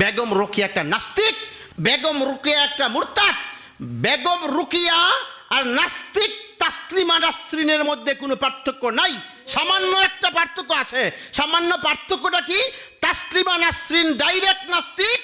বেগম রোকেয়া একটা নাস্তিক, বেগম রোকেয়া একটা মুরতাদ। বেগম রোকেয়া আর নাস্তিক তাসলিমা নাসরিনের মধ্যে কোনো পার্থক্য নাই, সামান্য একটা পার্থক্য আছে। সামান্য পার্থক্যটা কি? তাসলিমা নাসরিন ডাইরেক্ট নাস্তিক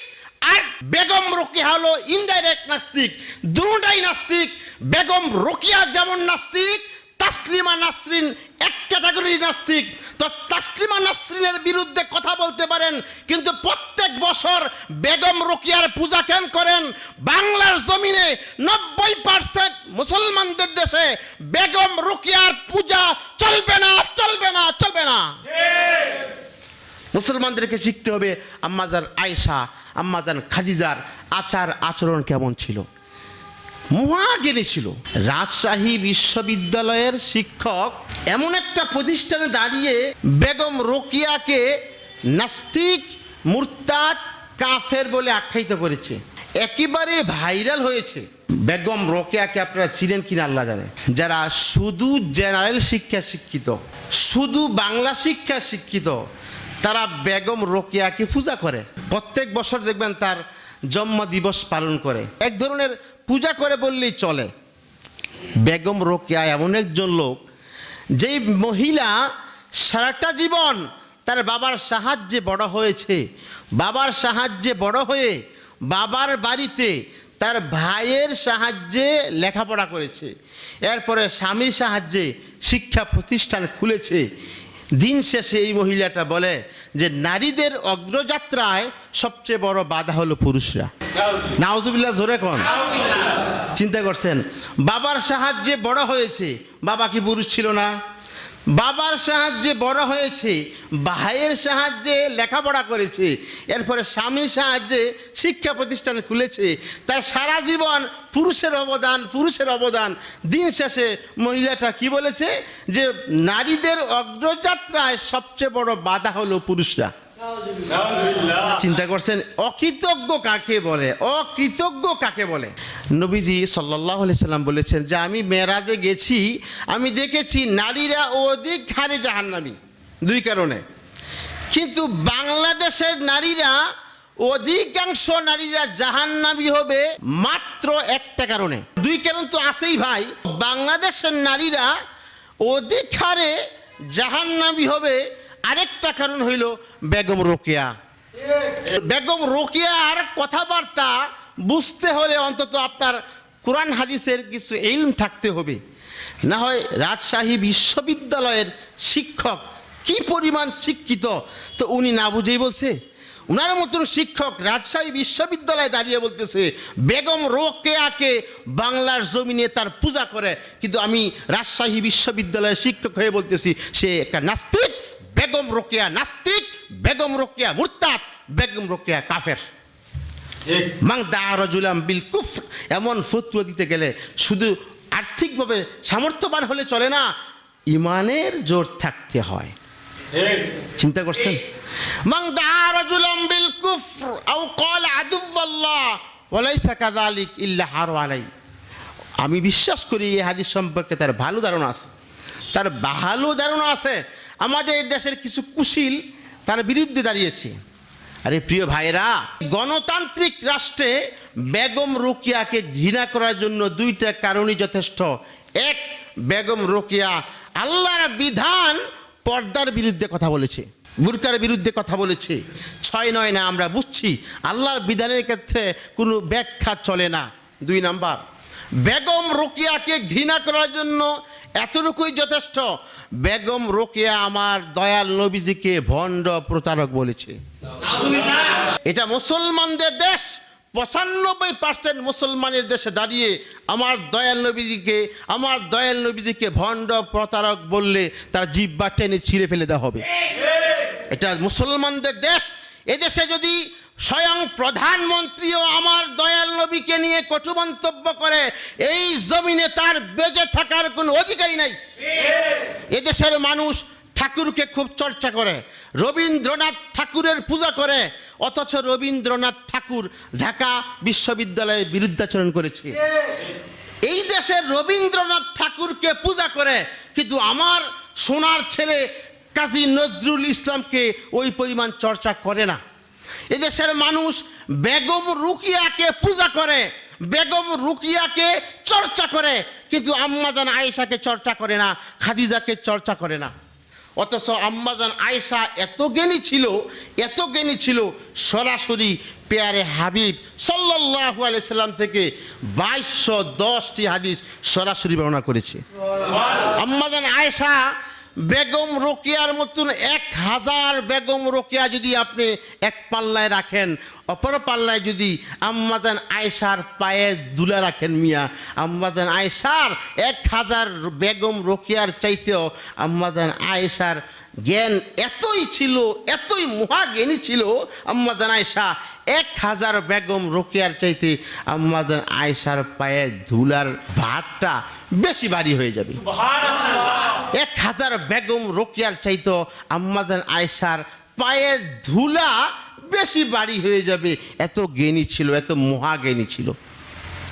আর বেগম রোকেয়া হলো ইনডাইরেক্ট নাস্তিক। দুটোটাই নাস্তিক। বেগম রোকেয়া যেমন নাস্তিক, তাসলিমা নাসরিন এক ক্যাটাগরির নাস্তিক। তো তাসলিমা নাসরিনের বিরুদ্ধে কথা বলতে পারেন, কিন্তু প্রত্যেক বছর বেগম রোকেয়ার পূজা কেন করেন? বাংলার জমিনে 90% মুসলমানদের দেশে বেগম রোকেয়ার পূজা চলবে না, চলবে না, চলবে না। মুসলমানদেরকে শিখতে হবে আম্মাজান আয়েশা, আম্মাজান খাদিজার আচার আচরণ কেমন ছিল, মহাজ্ঞানী ছিল। রাজশাহী বিশ্ববিদ্যালয়ের শিক্ষক এমন একটা প্রতিষ্ঠানে দাঁড়িয়ে বেগম রোকেয়াকে নাস্তিক, মুরতাদ, কাফের বলে আখ্যায়িত করেছে, একেবারে ভাইরাল হয়েছে। বেগম রোকেয়াকে আপনারা চিনেন কিনা আল্লাহ জানে। যারা শুধু জেনারেল শিক্ষা শিক্ষিত, শুধু বাংলা শিক্ষা শিক্ষিত, তারা বেগম রোকেয়াকে পূজা করে। প্রত্যেক বছর দেখবেন তার জন্ম দিবস পালন করে, এক ধরনের পূজা করে বললেই চলে। বেগম রোকেয়া এমন একজন লোক, যেই মহিলা সারাটা জীবন তার বাবার সাহায্যে বড় হয়েছে, বাবার সাহায্যে বড় হয়ে বাবার বাড়িতে তার ভাইয়ের সাহায্যে লেখাপড়া করেছে, এরপরে স্বামীর সাহায্যে শিক্ষা প্রতিষ্ঠান খুলেছে। দিন শেষে এই মহিলাটা বলে যে নারীদের অগ্রযাত্রায় সবচেয়ে বড় বাধা হলো পুরুষরা। নাউজুবিল্লাহ, জোরে কোন। চিন্তা করছেন, বাবার সাহায্যে বড় হয়েছে, বাবা কি পুরুষ ছিল না? বাবার সাহায্যে বড় হয়েছে, ভাইয়ের সাহায্যে লেখাপড়া করেছে, এরপরে স্বামীর সাহায্যে শিক্ষা প্রতিষ্ঠান খুলেছে। তার সারা জীবন পুরুষের অবদান, পুরুষের অবদান। দিন শেষে মহিলাটা কি বলেছে? যে নারীদের অগ্রযাত্রায় সবচেয়ে বড় বাধা হলো পুরুষরা। চিন্তা করছেন, অকৃতজ্ঞ কাকে বলে? অকৃতজ্ঞ কাকে বলে? নবীজি সাল্লাল্লাহু আলাইহি সাল্লাম বলেছেন যে আমি মেরাজে গেছি, আমি দেখেছি নারীরা অধিক হারে জাহান্নামী, দুই কারণে। কিন্তু বাংলাদেশের নারীরা, অধিকাংশ নারীরা জাহান্নামী হবে মাত্র একটা কারণে। দুই কারণ তো আছেই ভাই। বাংলাদেশের নারীরা অধিক হারে জাহান্নামী হবে আরেকটা কারণ হইল বেগম রোকেয়া। বেগম রোকেয়ার কথাবার্তা বুঝতে হলে অন্তত আপনার কোরআন হাদিসের কিছু ইলম থাকতে হবে, না হয় রাজশাহী বিশ্ববিদ্যালয়ের শিক্ষক কি পরিমাণ শিক্ষিত, তো উনি না বুঝেই বলছে। ওনার মতন শিক্ষক রাজশাহী বিশ্ববিদ্যালয়ে দাঁড়িয়ে বলতেছে বেগম রোকেয়াকে বাংলার জমিনে তার পূজা করে, কিন্তু আমি রাজশাহী বিশ্ববিদ্যালয়ের শিক্ষক হয়ে বলতেছি সে একটা নাস্তিক। বেগম রোকেয়া নাস্তিক, বেগম রোকেয়া মুরতাদ, বেগম রোকেয়া কাফের। মান দাআ রাজুলান বিল কুফর, এমন ফতোয়া দিতে গেলে শুধু আর্থিকভাবে সামর্থ্যবান হলে চলে না, ইমানের জোর থাকতে হয়। চিন্তা করছেন, মান দাআ রাজুলান বিল কুফর আও ক্বালা আদুল্লাহ ওয়া লাইসা কাযালিক ইল্লা হার আলাই। আমি বিশ্বাস করি এই হাদিস সম্পর্কে তার ভালো ধারণা আছে, তার ভালো ধারণা আছে। আমাদের দেশের কিছু কুশীল তার বিরুদ্ধে দাঁড়িয়েছে। আরে প্রিয় ভাইরা, গণতান্ত্রিক রাষ্ট্রে বেগম রোকেয়াকে ঘৃণা করার জন্য দুইটা কারণই যথেষ্ট। এক, বেগম রোকেয়া আল্লাহর বিধান পর্দার বিরুদ্ধে কথা বলেছে, বুরকার বিরুদ্ধে কথা বলেছে। 6-9 না, আমরা বুঝছি আল্লাহর বিধানের ক্ষেত্রে কোনো ব্যাখ্যা চলে না। 2 নাম্বার, বেগম রোকেয়াকে ঘৃণা করার জন্য এতটুকুই যথেষ্ট, বেগম রোকেয়া আমার দয়াল নবীজিকে ভণ্ড প্রতারক বলেছে। এটা মুসলমানদের দেশ, 95% মুসলমানের দেশে দাঁড়িয়ে আমার দয়াল নবীজিকে ভণ্ড প্রতারক বললে তার জিহ্বা টেনে ছিঁড়ে ফেলে দেওয়া হবে। এটা মুসলমানদের দেশ। এদেশে যদি স্বয়ং প্রধানমন্ত্রীও আমার দয়াল নবীকে নিয়ে কটু মন্তব্য করে, এই জমিনে তার বেঁচে থাকার কোনো অধিকারই নাই। এদেশের মানুষ ঠাকুরকে খুব চর্চা করে, রবীন্দ্রনাথ ঠাকুরের পূজা করে, অথচ রবীন্দ্রনাথ ঠাকুর ঢাকা বিশ্ববিদ্যালয়ে বিরুদ্ধাচরণ করেছে। এই দেশের রবীন্দ্রনাথ ঠাকুরকে পূজা করে, কিন্তু আমার সোনার ছেলে কাজী নজরুল ইসলামকে ওই পরিমাণ চর্চা করে না। এদেশের মানুষ বেগম রুকিয়াকে পূজা করে, বেগম রুকিয়াকে চর্চা করে, কিন্তু আম্মাজান আয়েশাকে চর্চা করে না, খাদিজাকে চর্চা করে না। অথচ আম্মাজান আয়েশা এত জ্ঞানী ছিল, এত জ্ঞানী ছিল, সরাসরি পেয়ারে হাবিব সাল্লাল্লাহু আলাইহি সাল্লাম থেকে 2210টি হাদিস সরাসরি বর্ণনা করেছে। আম্মাজান আয়েশা বেগম রোকেয়ার মতন 1000 বেগম রোকেয়া যদি আপনি এক পাল্লায় রাখেন, অপর পাল্লায় যদি আম্মাজান আয়েশার পায়ে দুলা রাখেন মিয়া, আম্মাজান আয়েশার 1000 বেগম রোকেয়ার চাইতেও আম্মাজান আয়েশার জ্ঞান এতই ছিল, এতই মহাজ্ঞানী ছিল আম্মাজান আয়েশা, 1000 বেগম রোকেয়ার চাইতে আম্মাজান আয়েশার পায়ে ধুলার ভাতটা বেশি ভারী হয়ে যাবে। 1000 বেগম রোকেয়ার চাইতো আম্মাজান আয়েশার পায়ের ধুলা বেশি ভারী হয়ে যাবে, এত জ্ঞানী ছিল, এত মহাজ্ঞানী ছিল।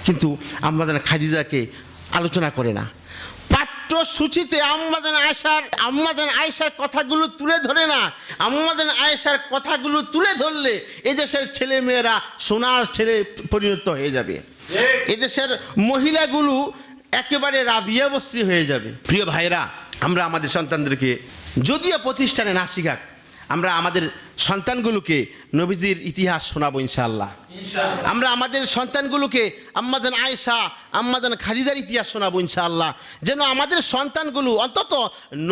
কিন্তু আম্মাজান খাদিজাকে আলোচনা করে না, পাঠ্যসূচিতে আম্মাজান আয়েশার কথাগুলো তুলে ধরে না। আম্মাজান আয়েশার কথাগুলো তুলে ধরলে এদেশের ছেলে মেয়েরা সোনার ছেলে পরিণত হয়ে যাবে, এদেশের মহিলাগুলো একেবারে রাবিয়া বস্রী হয়ে যাবে। প্রিয় ভাইরা, আমরা আমাদের সন্তানদেরকে যদিও প্রতিষ্ঠানে না শিখাক, আমরা আমাদের সন্তানগুলোকে নবীজির ইতিহাস শোনাবো ইনশাআল্লাহ। আমরা আমাদের সন্তানগুলোকে আম্মাজান আয়েশা, আম্মাজান খাদিজার ইতিহাস শোনাবো ইনশাআল্লাহ, যেন আমাদের সন্তানগুলো অন্তত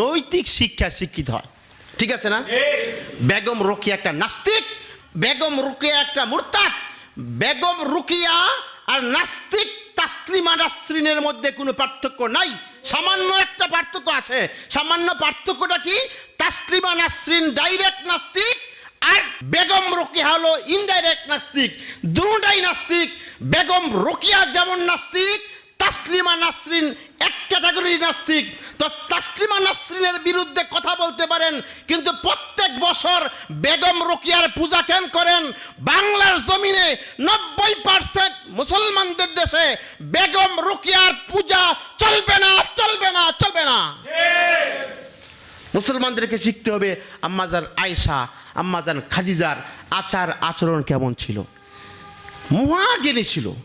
নৈতিক শিক্ষায় শিক্ষিত হয়। ঠিক আছে না? বেগম রোকেয়া একটা নাস্তিক, বেগম রোকেয়া একটা মুরতাদ, বেগম রোকেয়া আর নাস্তিক তাসলিমা নাসরিনের মধ্যে কোনো পার্থক্য নাই, সামান্য একটা পার্থক্য আছে। সামান্য পার্থক্যটা কি? তাসলিমা নাসরিন ডাইরেক্ট নাস্তিক আর বেগম রোকেয়া হলো ইনডাইরেক্ট নাস্তিক। দুটোই নাস্তিক। বেগম রোকেয়া যেমন নাস্তিক, তাসলিমা নাসরিন এক ক্যাটাগরি নাস্তিক। তো তাসলিমা নাসরিনের বিরুদ্ধে কথা বলতে পারেন, কিন্তু প্রত্যেক বছর বেগম রোকেয়ার পূজা কেন করেন? বাংলার জমিনে 90% মুসলমানদের দেশে বেগম রোকেয়ার পূজা চলবে না, চলবে না, চলবে না। মুসলমানদেরকে শিখতে হবে আম্মাজান আয়েশা, আম্মাজান খাদিজার আচার আচরণ কেমন ছিল, মহাজ্ঞানী ছিল।